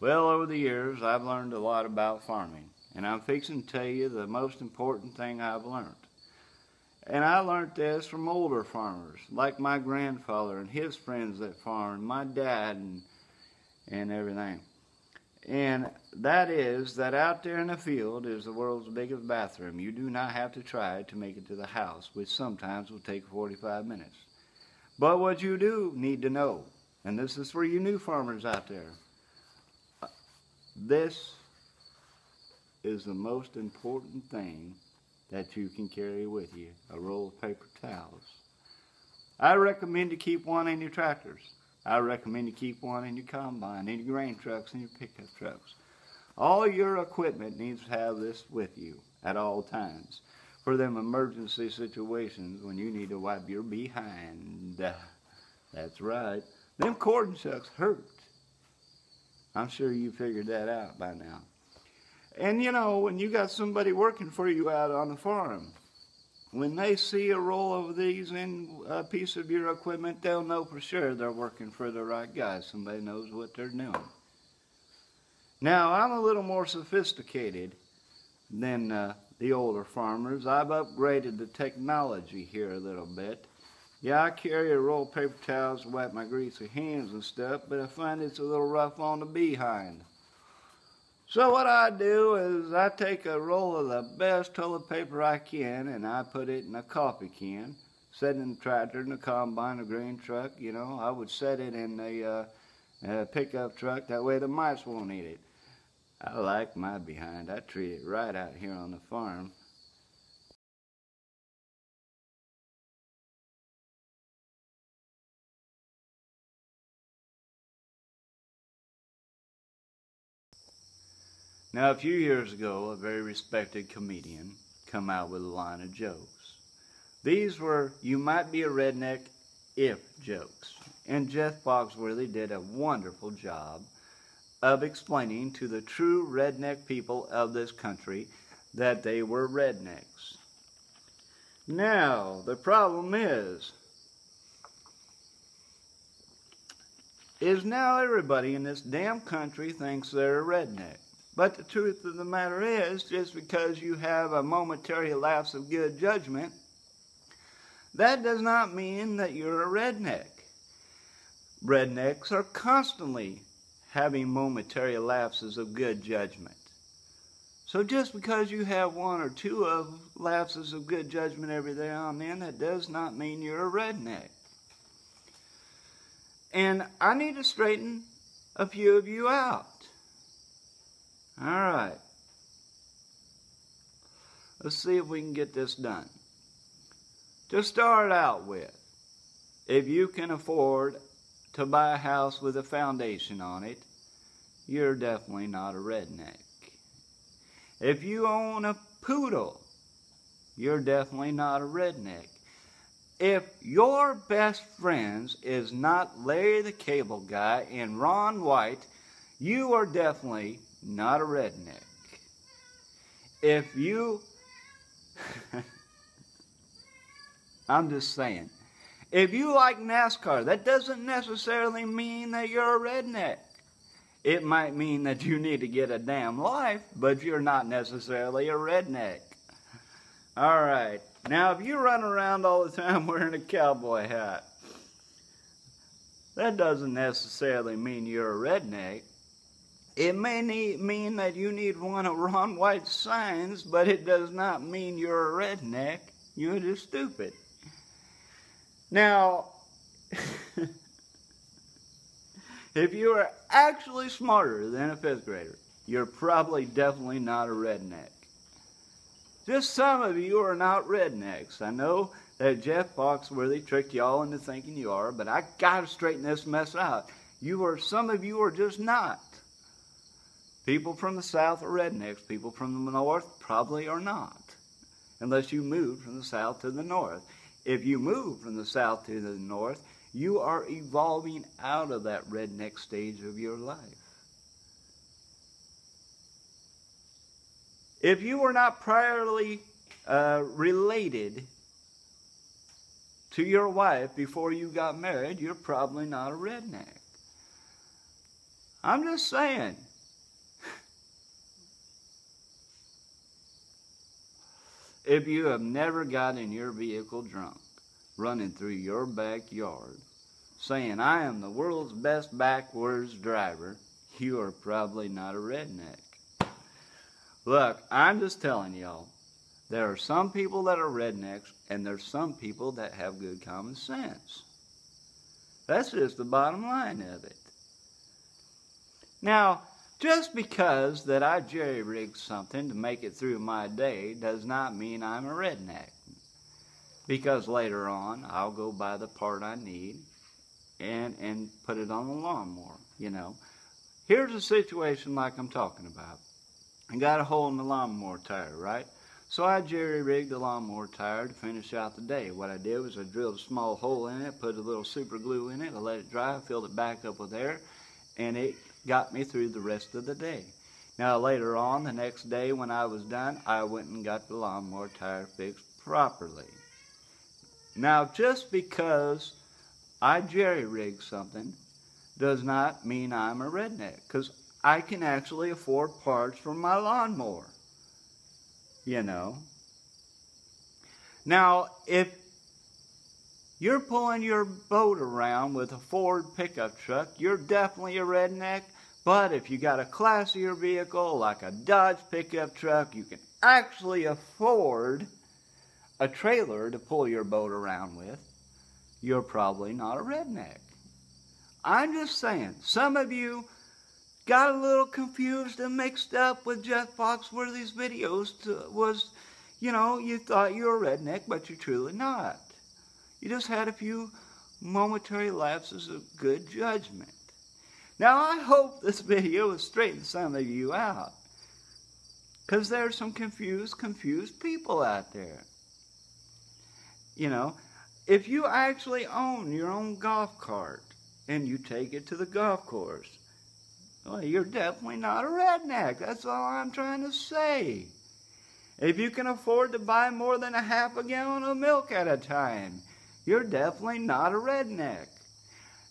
Well, over the years, I've learned a lot about farming, and I'm fixing to tell you the most important thing I've learned. And I learned this from older farmers, like my grandfather and his friends that farmed, my dad and everything. And that is that out there in the field is the world's biggest bathroom. You do not have to try to make it to the house, which sometimes will take 45 minutes. But what you do need to know, and this is for you new farmers out there, this is the most important thing that you can carry with you, a roll of paper towels. I recommend to keep one in your tractors. I recommend to keep one in your combine, in your grain trucks, and your pickup trucks. All your equipment needs to have this with you at all times for them emergency situations when you need to wipe your behind. That's right. Them corn shucks hurt. I'm sure you figured that out by now. And you know, when you got somebody working for you out on the farm, when they see a roll of these in a piece of your equipment, they'll know for sure they're working for the right guy. Somebody knows what they're doing. Now, I'm a little more sophisticated than the older farmers. I've upgraded the technology here a little bit. Yeah, I carry a roll of paper towels to wipe my greasy hands and stuff, but I find it's a little rough on the behind. So what I do is I take a roll of the best toilet paper I can and I put it in a coffee can, set it in the tractor, in the combine, a grain truck, you know. I would set it in a pickup truck, that way the mice won't eat it. I like my behind. I treat it right out here on the farm. Now, a few years ago, a very respected comedian come out with a line of jokes. These were, "You might be a redneck if" jokes. And Jeff Foxworthy did a wonderful job of explaining to the true redneck people of this country that they were rednecks. Now, the problem is now everybody in this damn country thinks they're a redneck. But the truth of the matter is, just because you have a momentary lapse of good judgment, that does not mean that you're a redneck. Rednecks are constantly having momentary lapses of good judgment. So just because you have one or two of lapses of good judgment every now and then, that does not mean you're a redneck. And I need to straighten a few of you out. All right. Let's see if we can get this done. To start out with, if you can afford to buy a house with a foundation on it, you're definitely not a redneck. If you own a poodle, you're definitely not a redneck. If your best friends is not Larry the Cable Guy and Ron White, you are definitely not a redneck. If you, I'm just saying, if you like NASCAR, that doesn't necessarily mean that you're a redneck. It might mean that you need to get a damn life, but you're not necessarily a redneck. All right. Now, if you run around all the time wearing a cowboy hat, that doesn't necessarily mean you're a redneck. It may mean that you need one of Ron White's signs, but it does not mean you're a redneck. You're just stupid. Now, if you are actually smarter than a 5th grader, you're probably definitely not a redneck. Just some of you are not rednecks. I know that Jeff Foxworthy tricked y'all into thinking you are, but I gotta straighten this mess out. Some of you are just not. People from the South are rednecks. People from the North probably are not, unless you move from the South to the North. If you move from the South to the North, you are evolving out of that redneck stage of your life. If you were not priorly related to your wife before you got married, you're probably not a redneck. I'm just saying, if you have never got in your vehicle drunk, running through your backyard, saying, I am the world's best backwards driver, you are probably not a redneck. Look, I'm just telling y'all, there are some people that are rednecks, and there's some people that have good common sense. That's just the bottom line of it. Now, just because that I jerry-rigged something to make it through my day does not mean I'm a redneck. Because later on, I'll go buy the part I need and put it on the lawnmower, you know. Here's a situation like I'm talking about. I got a hole in the lawnmower tire, right? So I jerry-rigged the lawnmower tire to finish out the day. What I did was I drilled a small hole in it, put a little super glue in it, I let it dry, filled it back up with air, and it got me through the rest of the day. Now later on, the next day when I was done, I went and got the lawnmower tire fixed properly. Now just because I jerry-rigged something does not mean I'm a redneck, because I can actually afford parts for my lawnmower. You know. Now, if you're pulling your boat around with a Ford pickup truck, you're definitely a redneck. But if you got a classier vehicle like a Dodge pickup truck, you can actually afford a trailer to pull your boat around with, you're probably not a redneck. I'm just saying, some of you got a little confused and mixed up with Jeff Foxworthy's videos you thought you were a redneck, but you're truly not. You just had a few momentary lapses of good judgment. Now, I hope this video has straightened some of you out, because there's some confused people out there. You know, if you actually own your own golf cart and you take it to the golf course, well, you're definitely not a redneck. That's all I'm trying to say. If you can afford to buy more than a half a gallon of milk at a time, you're definitely not a redneck.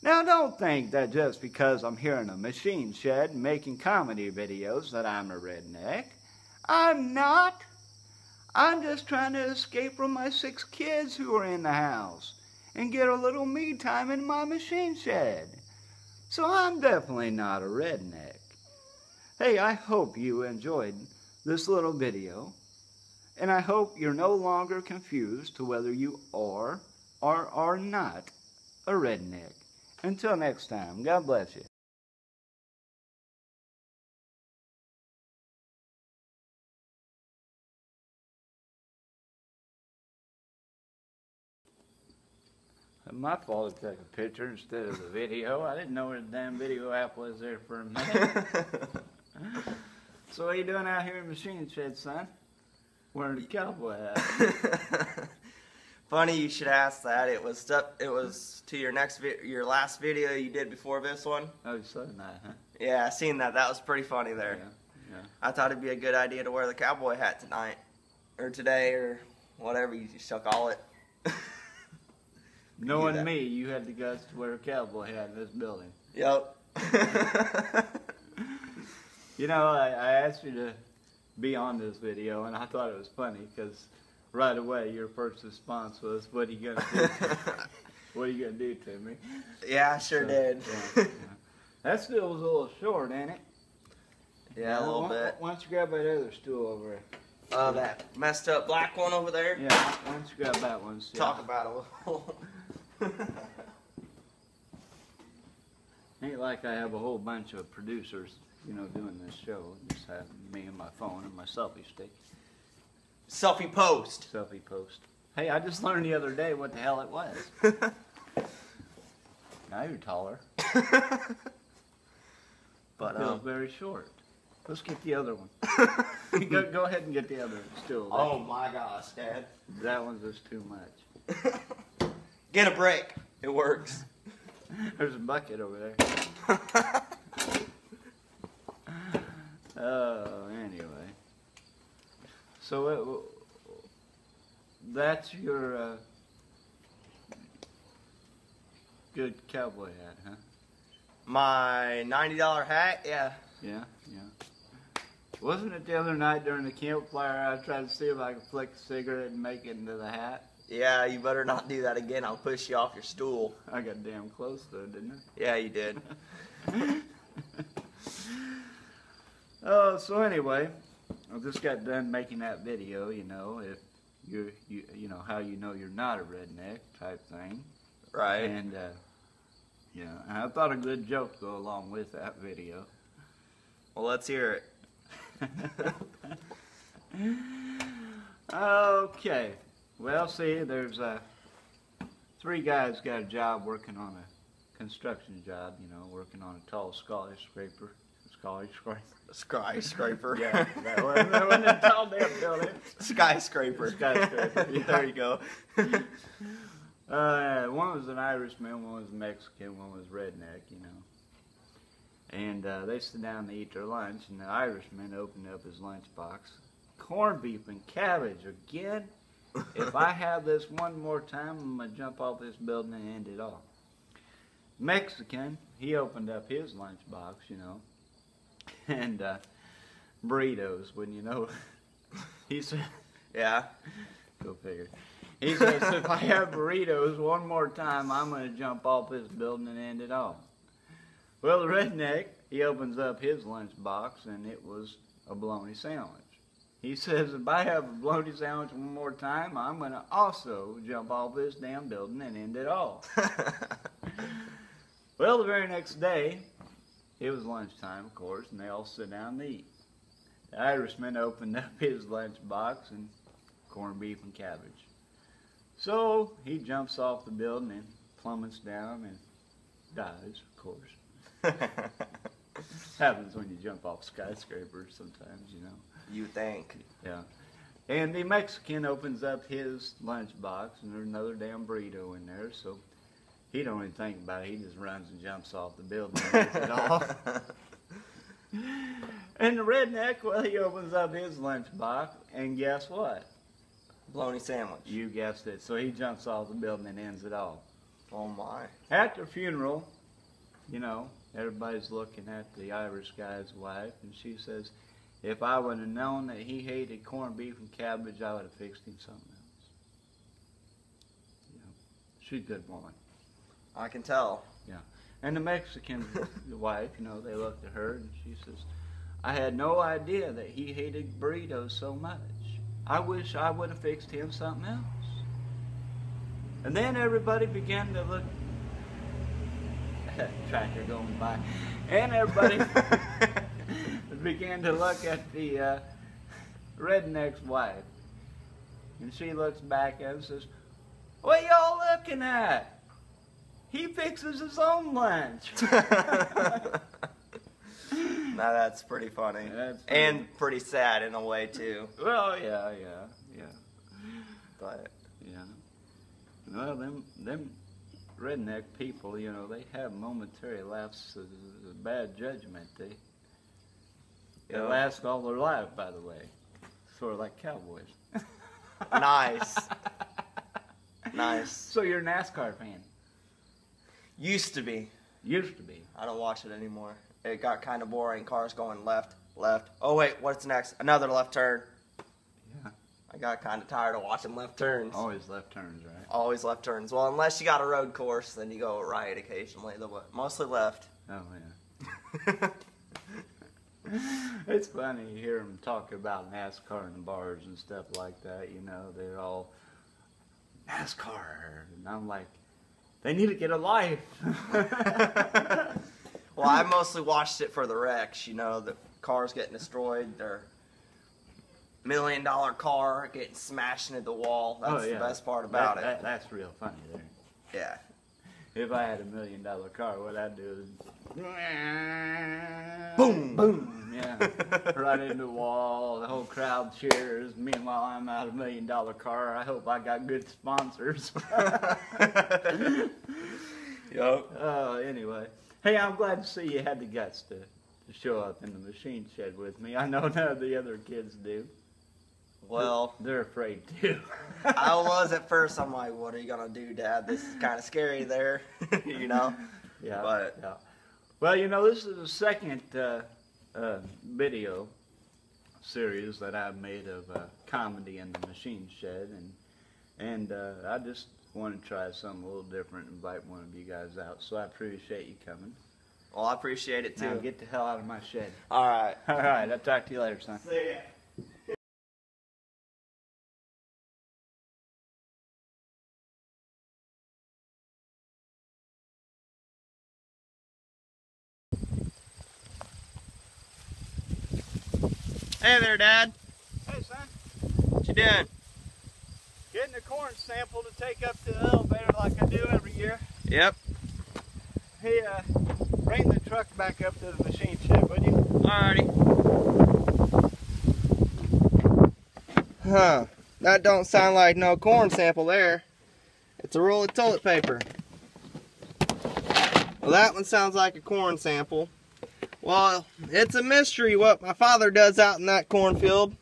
Now, don't think that just because I'm here in a machine shed making comedy videos that I'm a redneck. I'm not. I'm just trying to escape from my 6 kids who are in the house and get a little me time in my machine shed. So I'm definitely not a redneck. Hey, I hope you enjoyed this little video, and I hope you're no longer confused to whether you are or are not a redneck. Until next time, God bless you. My fault to take a picture instead of the video. I didn't know where the damn video app was there for a minute. So what are you doing out here in the machine shed, son? Wearing a cowboy hat. Funny you should ask that. It was to your last video you did before this one. Oh, you saw that, huh? Yeah, I seen that. That was pretty funny there. Yeah. I thought it'd be a good idea to wear the cowboy hat tonight, or today, or whatever you shall call it. Knowing me, you had the guts to wear a cowboy hat in this building. Yep. You know, I asked you to be on this video, and I thought it was funny because right away your first response was, "What are you gonna do? What are you gonna do to me?" Yeah, I sure did. Yeah. That stool was a little short, ain't it? Yeah, a little bit. Why don't you grab that other stool over there? That messed up black one over there? Yeah, why don't you grab that one? Talk about it a little. Ain't like I have a whole bunch of producers, doing this show. Just have me and my phone and my selfie stick. Selfie post. Selfie post. Hey, I just learned the other day what the hell it was. Now you're taller. But feels very short. Let's get the other one. Go ahead and get the other stool. Oh my gosh, Dad. That one's just too much. Get a break. It works. There's a bucket over there. Oh, anyway. So that's your good cowboy hat, huh? My $90 hat, yeah. Yeah. Wasn't it the other night during the campfire I tried to see if I could flick a cigarette and make it into the hat? Yeah, you better not do that again. I'll push you off your stool. I got damn close though, didn't I? Yeah, you did. Oh, so anyway, I just got done making that video, you know, if you know, how you know you're not a redneck type thing. Right. And, yeah, and I thought a good joke go along with that video. Well, let's hear it. Okay. Well, see, there's 3 guys got a job working on a construction job, you know, working on a tall skyscraper. Skyscraper. Yeah, that wasn't a tall damn building. Skyscraper. Skyscraper. Yeah. There you go. One was an Irishman, one was Mexican, one was redneck, you know. And they sit down to eat their lunch, and the Irishman opened up his lunchbox. Corned beef and cabbage again? If I have this one more time, I'm going to jump off this building and end it all. Mexican, he opened up his lunchbox, you know, and burritos, wouldn't you know? He said, Yeah. go figure. He says, if I have burritos one more time, I'm going to jump off this building and end it all. Well, the redneck, he opens up his lunchbox, and it was a bologna sandwich. He says, if I have a bologna sandwich one more time, I'm going to also jump off this damn building and end it all. Well, the very next day, it was lunchtime, of course, and they all sit down to eat. The Irishman opened up his lunchbox and corned beef and cabbage. So he jumps off the building and plummets down and dies, of course. Happens when you jump off skyscrapers sometimes, you know. You think. Yeah. And the Mexican opens up his lunchbox, and there's another damn burrito in there, so he don't even think about it. He just runs and jumps off the building and gets it off. And the redneck, well, he opens up his lunchbox, and guess what? Bologna sandwich. You guessed it. So he jumps off the building and ends it all. Oh my. At the funeral, you know, everybody's looking at the Irish guy's wife, and she says, if I would have known that he hated corned beef and cabbage, I would have fixed him something else. You know, she's a good woman. I can tell. Yeah. And the Mexican wife, you know, they looked at her, and she says, I had no idea that he hated burritos so much. I wish I would have fixed him something else. And then everybody began to look. Tractor going by. And everybody began to look at the redneck's wife. And she looks back at him and says, what y'all looking at? He fixes his own lunch. Now that's pretty funny. That's funny. And pretty sad in a way too. Well, yeah. But yeah. Well, them redneck people, you know, they have momentary lapses of bad judgment. They last all their life, by the way. Sort of like cowboys. nice. Nice. So you're a NASCAR fan? Used to be. Used to be. I don't watch it anymore. It got kind of boring. Cars going left, left. Oh wait, what's next? Another left turn. Yeah. I got kind of tired of watching left turns. Always left turns, right? Always left turns. Well, unless you got a road course, then you go right occasionally. Mostly left. Oh, yeah. It's funny to hear them talk about NASCAR in the bars and stuff like that, you know. They're all, NASCAR. And I'm like, they need to get a life. Well, I mostly watched it for the wrecks, you know, the cars getting destroyed, their $1 million car getting smashed into the wall. That's the best part about it. That's real funny there. Yeah. If I had $1 million car, what I'd do is Boom! boom, yeah, right into the wall. The whole crowd cheers. Meanwhile, I'm out of $1 million car. I hope I got good sponsors. Yup. Anyway, hey, I'm glad to see you had the guts to show up in the machine shed with me. I know none of the other kids do. Well, they're afraid too. I was at first. I'm like, what are you gonna do, Dad? This is kind of scary there, you know. Yeah. But yeah. Well, you know, this is the second video series that I've made of comedy in the machine shed, and I just want to try something a little different and invite one of you guys out. So I appreciate you coming. Well, I appreciate it too. Now get the hell out of my shed. All right. All right. I'll talk to you later, son. See ya. Hey there, Dad. Hey, son. What you doing? Getting a corn sample to take up to the elevator like I do every year. Yep. Hey, bring the truck back up to the machine shed, would you? Alrighty. Huh. That don't sound like no corn sample there. It's a roll of toilet paper. Well, that one sounds like a corn sample. Well, it's a mystery what my father does out in that cornfield.